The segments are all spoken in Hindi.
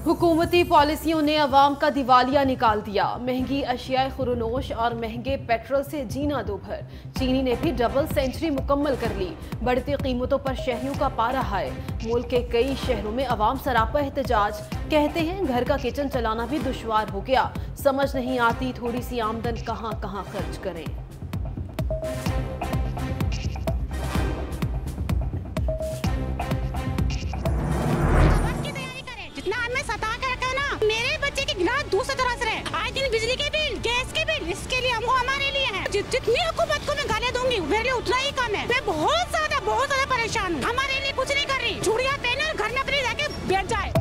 हुकूमती पॉलिसियों ने अवाम का दिवालिया निकाल दिया। महंगी अशियाए खुरनोश और महंगे पेट्रोल से जीना दोभर। चीनी ने भी डबल सेंचुरी मुकम्मल कर ली। बढ़ती कीमतों पर शहरियों का पारा हाय। मुल्क के कई शहरों में अवाम सरापा एहतजाज। कहते हैं घर का किचन चलाना भी दुश्वार हो गया। समझ नहीं आती थोड़ी सी आमदन कहाँ कहाँ खर्च करें। मेरे बच्चे की गिलास दूसरी तरह से रहे। आए दिन बिजली के बिल, गैस के बिल, इसके लिए हमको हमारे लिए है। जितनी हुकूमत को मैं गालियाँ दूंगी मेरे लिए उतना ही कम है। मैं बहुत ज्यादा परेशान हूँ। हमारे लिए कुछ नहीं कर रही। चूड़ियाँ पहने घर में अपने जाके बैठ जाए।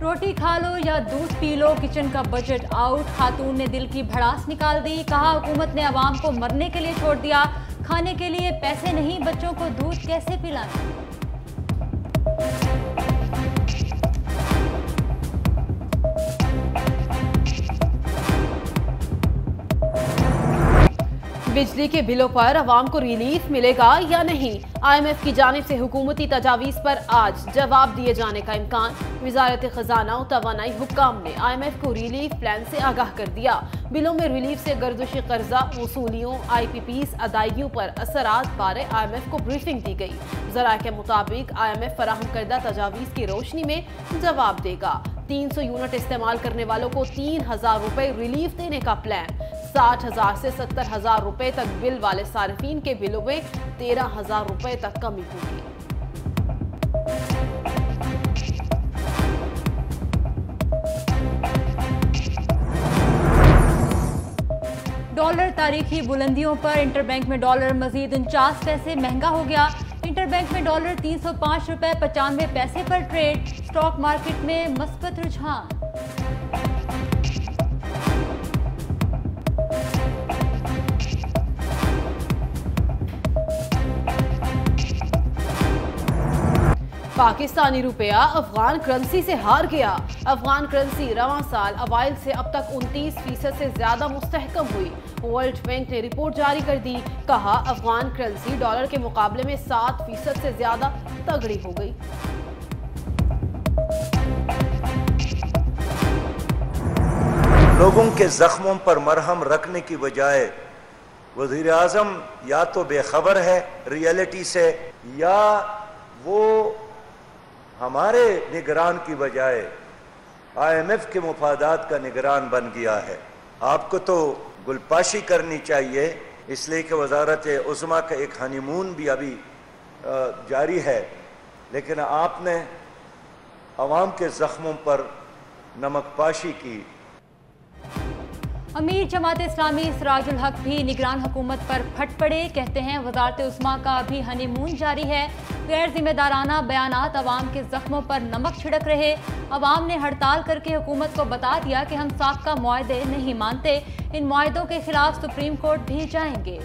रोटी खा लो या दूध पी लो, किचन का बजट आउट। खातून ने दिल की भड़ास निकाल दी। कहा हुकूमत ने अवाम को मरने के लिए छोड़ दिया। खाने के लिए पैसे नहीं, बच्चों को दूध कैसे पिलाएं। बिजली के बिलों पर अवाम को रिलीफ मिलेगा या नहीं? IMF की जानिब से हुकूमती तजावीज़ पर आज जवाब दिए जाने का इम्कान। वज़ारत ख़जाना और तवानाई हुक्काम ने IMF को रिलीफ प्लान से आगाह कर दिया। बिलों में रिलीफ से गर्दिशी कर्जा वसूलियों, IPPs अदायगियों पर असरात बारे IMF को ब्रीफिंग दी गई। ज़राए के मुताबिक IMF फराहम करदा तजावीज़ की रोशनी में जवाब देगा। 300 यूनिट इस्तेमाल करने वालों को 3000 रुपए रिलीफ देने का प्लान। 60,000 से 70,000 रुपए तक बिल वाले सार्फिन के बिलों में 13,000 रुपए तक कमी होगी। डॉलर तारीखी बुलंदियों पर। इंटरबैंक में डॉलर मजीद 49 पैसे महंगा हो गया। इंटरबैंक में डॉलर 305 रुपए 95 पैसे पर ट्रेड। स्टॉक मार्केट में मस्बत रुझान। पाकिस्तानी रुपया अफगान करेंसी से हार गया। अफगान करेंसी रवां साल अवाइल से अब तक 29% से ज्यादा मुस्तहकम हुई। वर्ल्ड बैंक ने रिपोर्ट जारी कर दी। कहा अफगान करेंसी डॉलर के मुकाबले में 7% से ज्यादा तगड़ी हो गई। लोगों के जख्मों पर मरहम रखने की बजाय वज़ीर आज़म या तो बेखबर है रियलिटी से, या वो हमारे निगरान की बजाय IMF के मुफादात का निगरान बन गया है। आपको तो गुलपाशी करनी चाहिए, इसलिए कि वजारत उज़्मा का एक हनीमून भी अभी जारी है, लेकिन आपने अवाम के जख्मों पर नमकपाशी की। अमीर जमात इस्लामी सिराजुल हक भी निगरान हुकूमत पर फट पड़े। कहते हैं वजारत उस्मा का अभी हनीमून जारी है। गैर जिम्मेदाराना बयानात अवाम के जख्मों पर नमक छिड़क रहे। अवाम ने हड़ताल करके हुकूमत को बता दिया कि हम साख्ता मुआहदे नहीं मानते। इन मुआहदों के खिलाफ सुप्रीम कोर्ट भी जाएंगे।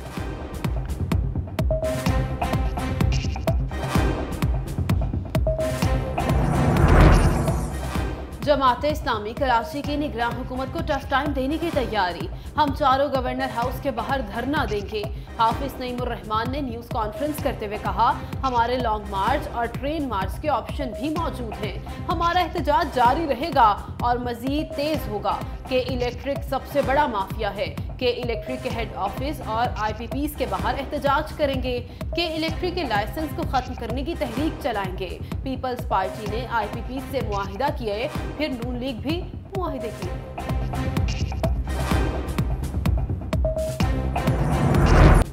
जमात इस्लामी कराची की निगरान हुकूमत को टफ टाइम देने की तैयारी। हम चारों गवर्नर हाउस के बाहर धरना देंगे। हाफिज नईमुर रहमान ने न्यूज कॉन्फ्रेंस करते हुए कहा, हमारे लॉन्ग मार्च और ट्रेन मार्च के ऑप्शन भी मौजूद हैं। हमारा एहतजाज जारी रहेगा और मजीद तेज होगा। के इलेक्ट्रिक सबसे बड़ा माफिया है। के इलेक्ट्रिक के हेड ऑफिस और IPPs के बाहर एहतजाज करेंगे। के इलेक्ट्रिक के लाइसेंस को खत्म करने की तहरीक चलाएंगे। पीपल्स पार्टी ने IPPs से मुआहिदा किए, फिर नून लीग भी मुआहिदे किए।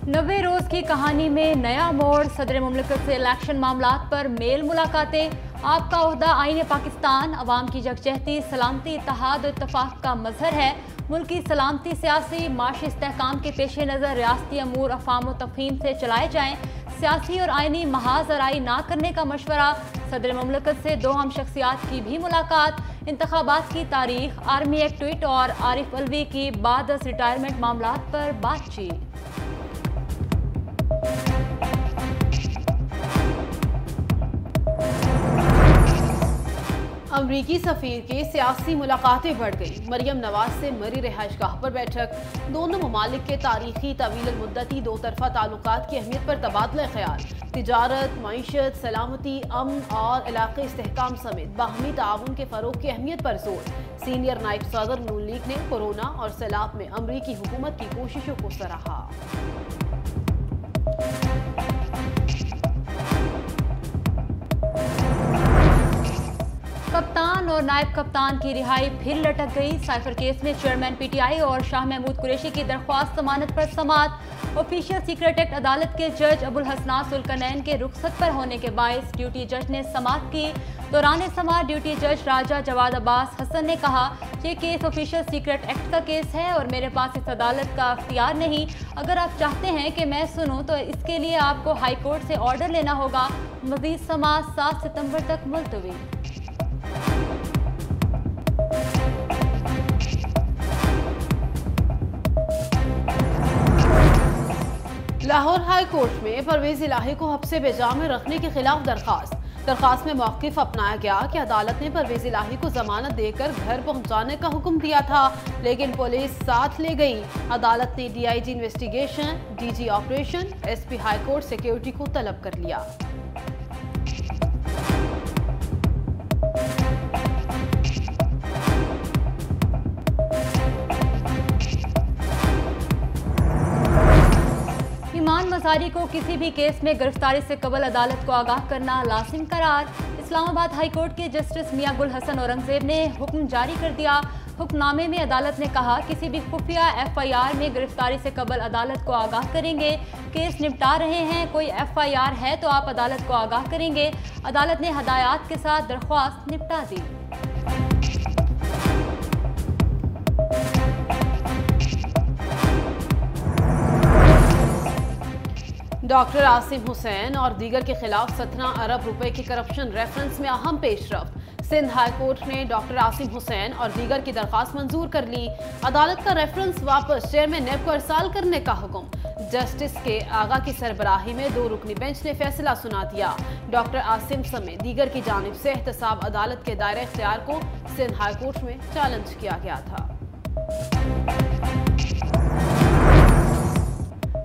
90 रोज की कहानी में नया मोड़। सदर मुमलिकत से इलेक्शन मामलात पर मेल मुलाकातें। आपका ओहदा आईन पाकिस्तान अवाम की यकजहती सलामती इत्तेहाद और इत्तफाक का मजहर है। मुल्क की सलामती सियासी माशी इस्तेहकाम के पेश नज़र रियासती अमूर अफाम व तफहीम से चलाए जाएँ। सियासी और आइनी महाज आराई ना करने का मशवरा। सदर मुमलिकत से दो हम शख्सियात की भी मुलाकात। इंतखाबात की तारीख, आर्मी एक्ट ट्वीट और आरिफ अलवी की बाद रिटायरमेंट मामलात पर बातचीत। अमरीकी सफीर की सियासी मुलाकातें बढ़ गई। मरियम नवाज से मरी रिहाइशगाह पर बैठक। दोनों ममालिक के तारीखी तवील मुद्दती दो तरफा ताल्लुकात की अहमियत पर तबादला ख्याल। तिजारत, मईशत, सलामती, अमन और इलाके इस्तेहकाम समेत बाहमी ताउन के फरोग की अहमियत पर जोर। सीनियर नायब सदर नून लीग ने कोरोना और सैलाब में अमरीकी हुकूमत की कोशिशों को सराहा। कप्तान और नायब कप्तान की रिहाई फिर लटक गई। साइफर केस में चेयरमैन पीटीआई और शाह महमूद कुरैशी की दरख्वास्त जमानत पर समाअत। ऑफिशियल सीक्रेट एक्ट अदालत के जज अबुल हसनात सुल्कनैन के रुखसत पर होने के बायस ड्यूटी जज ने समाअत की। दौरान समाअत ड्यूटी जज राजा जवाद अब्बास हसन ने कहा, ये केस ऑफिशियल सीक्रेट एक्ट का केस है और मेरे पास इस अदालत का अख्तियार नहीं। अगर आप चाहते हैं कि मैं सुनूं तो इसके लिए आपको हाई कोर्ट से ऑर्डर लेना होगा। मज़ीद समाअत 7 सितंबर तक मुलतवी। लाहौर हाई कोर्ट में परवेज इलाही को हब्से बेजा में रखने के खिलाफ दरखास्त में मौक़िफ़ अपनाया गया कि अदालत ने परवेज इलाही को जमानत देकर घर पहुंचाने का हुक्म दिया था, लेकिन पुलिस साथ ले गई। अदालत ने DIG investigation, DG operation, SP high court security को तलब कर लिया। ईमान मज़ारी को किसी भी केस में गिरफ्तारी से कबल अदालत को आगाह करना लाजिम करार। इस्लामाबाद हाई कोर्ट के जस्टिस मियां गुल हसन औरंगजेब ने हुक्म जारी कर दिया। हुक्मनामे में अदालत ने कहा, किसी भी खुफिया FIR में गिरफ्तारी से कबल अदालत को आगाह करेंगे। केस निपटा रहे हैं, कोई FIR है तो आप अदालत को आगाह करेंगे। अदालत ने हदायत के साथ दरख्वास्त निपटा दी। डॉक्टर आसिम हुसैन और दीगर के खिलाफ 17 अरब रुपए की करप्शन रेफरेंस में अहम पेशरफ्त। सिंध हाई कोर्ट ने डॉक्टर आसिम हुसैन और दीगर की दरखास्त मंजूर कर ली। अदालत का रेफरेंस वापस चेयरमैन नेब को अरसाल करने का हुक्म। जस्टिस के आगा की सरबराही में 2 रुकनी बेंच ने फैसला सुना दिया। डॉक्टर आसिम समेत दीगर की जानिब से एहतसाब अदालत के दायरे इख्तियार को सिंध हाई कोर्ट में चैलेंज किया गया था।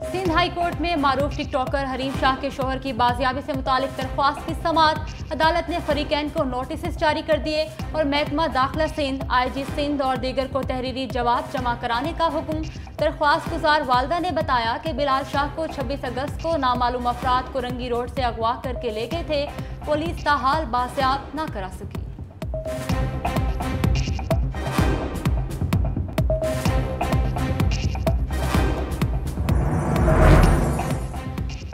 सिंध हाई कोर्ट में मारूफ टिकटॉकर हरीम शाह के शोहर की बाजियाबी से मुतालिक दरख्वास्त की समाअत। अदालत ने फरीकैन को नोटिस जारी कर दिए और महकमा दाखिला सिंध, IG सिंध और दीगर को तहरीरी जवाब जमा कराने का हुक्म। दरख्वास्त गुजार वालदा ने बताया कि बिलाल शाह को 26 अगस्त को नामालूम अफराद को रंगी रोड से अगवा करके ले गए थे। पुलिस ताहाल बासियाब न करा सकी।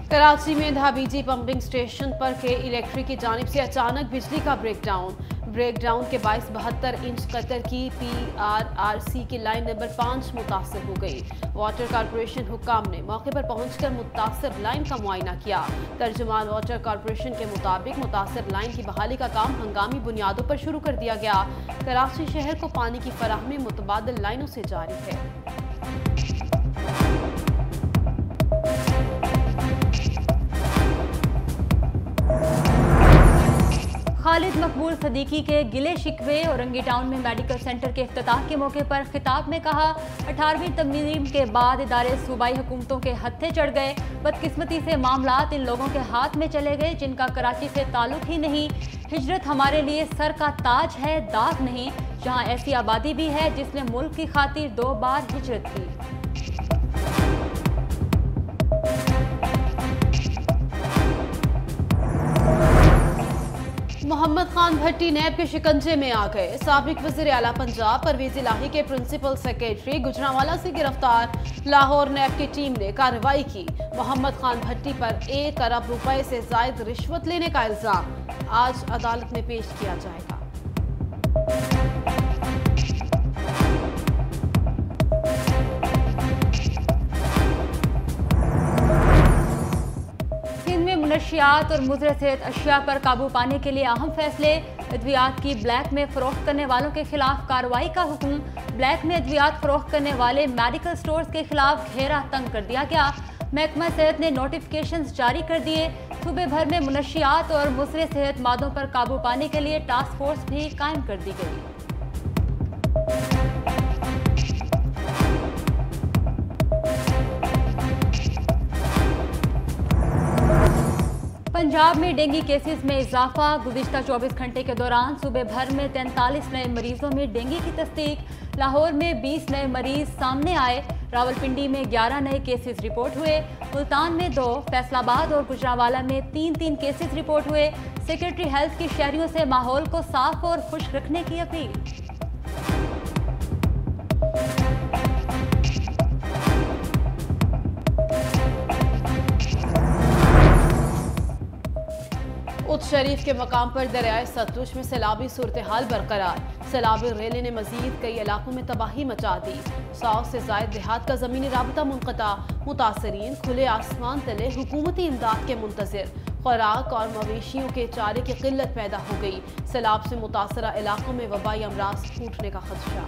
कराची में धाबीजी पंपिंग स्टेशन पर के इलेक्ट्रिक की जानिब से अचानक बिजली का ब्रेकडाउन के बायस 72 इंच कतर की PRRC की लाइन नंबर 5 मुतासर हो गई। वाटर कॉरपोरेशन हुक्काम ने मौके पर पहुंचकर मुतासर लाइन का मुआयना किया। तर्जुमान वाटर कॉरपोरेशन के मुताबिक मुतासर लाइन की बहाली का काम हंगामी बुनियादों पर शुरू कर दिया गया। कराची शहर को पानी की फराहमी मुतबादिल लाइनों से जारी है। खालिद मकबूल सदीकी के गिले शिकवे औरंगी टाउन में मेडिकल सेंटर के इफ्तिताह के मौके पर खिताब में कहा, 18वीं तरमीम के बाद इदारे सूबाई हुकूमतों के हत्थे चढ़ गए। बदकिस्मती से मामलात इन लोगों के हाथ में चले गए जिनका कराची से ताल्लुक ही नहीं। हिजरत हमारे लिए सर का ताज है, दाग नहीं। जहाँ ऐसी आबादी भी है जिसने मुल्क की खातिर 2 बार हिजरत की। मोहम्मद खान भट्टी नैब के शिकंजे में आ गए। साबिक वज़ीर आला पंजाब परवेज इलाही के प्रिंसिपल सेक्रेटरी गुजरांवाला से गिरफ्तार। लाहौर नैब की टीम ने कार्रवाई की। मोहम्मद खान भट्टी पर 1 अरब रुपए से जायद रिश्वत लेने का इल्जाम आज अदालत में पेश किया जाएगा। मनशियात और मुज़र सेहत अशिया पर काबू पाने के लिए अहम फैसले। अद्वियात की ब्लैक में फरोख्त करने वालों के खिलाफ कार्रवाई का हुक्म। ब्लैक में अद्वियात फरोख्त करने वाले मेडिकल स्टोर्स के खिलाफ घेरा तंग कर दिया गया। महकमा सेहत ने नोटिफिकेशंस जारी कर दिए। सूबे भर में मुनशियात और मुसरे सेहत मादों पर काबू पाने के लिए टास्क फोर्स भी कायम कर दी गई। पंजाब में डेंगू केसेस में इजाफा। गुज़िश्ता 24 घंटे के दौरान सूबे भर में 43 नए मरीजों में डेंगू की तस्दीक। लाहौर में 20 नए मरीज सामने आए। रावलपिंडी में 11 नए केसेस रिपोर्ट हुए। मुल्तान में 2, फैसलाबाद और गुजरावाला में 3 केसेस रिपोर्ट हुए। सेक्रेटरी हेल्थ की शहरियों से माहौल को साफ और खुश्क रखने की अपील। उच शरीफ के मकाम पर दरियाए सतलुज में सैलाबी सूरत हाल बरकरार। सैलाबी रैली ने मजीद कई इलाकों में तबाही मचा दी। 100 से जायद देहात का ज़मीनी राबता मुनक़ता। मुतासरीन खुले आसमान तले हुकूमती इमदाद के मुंतज़िर। खुराक और मवेशियों के चारे की किल्लत पैदा हो गई। सैलाब से मुतासरा इलाकों में वबाई अमराज फूटने का खदशा।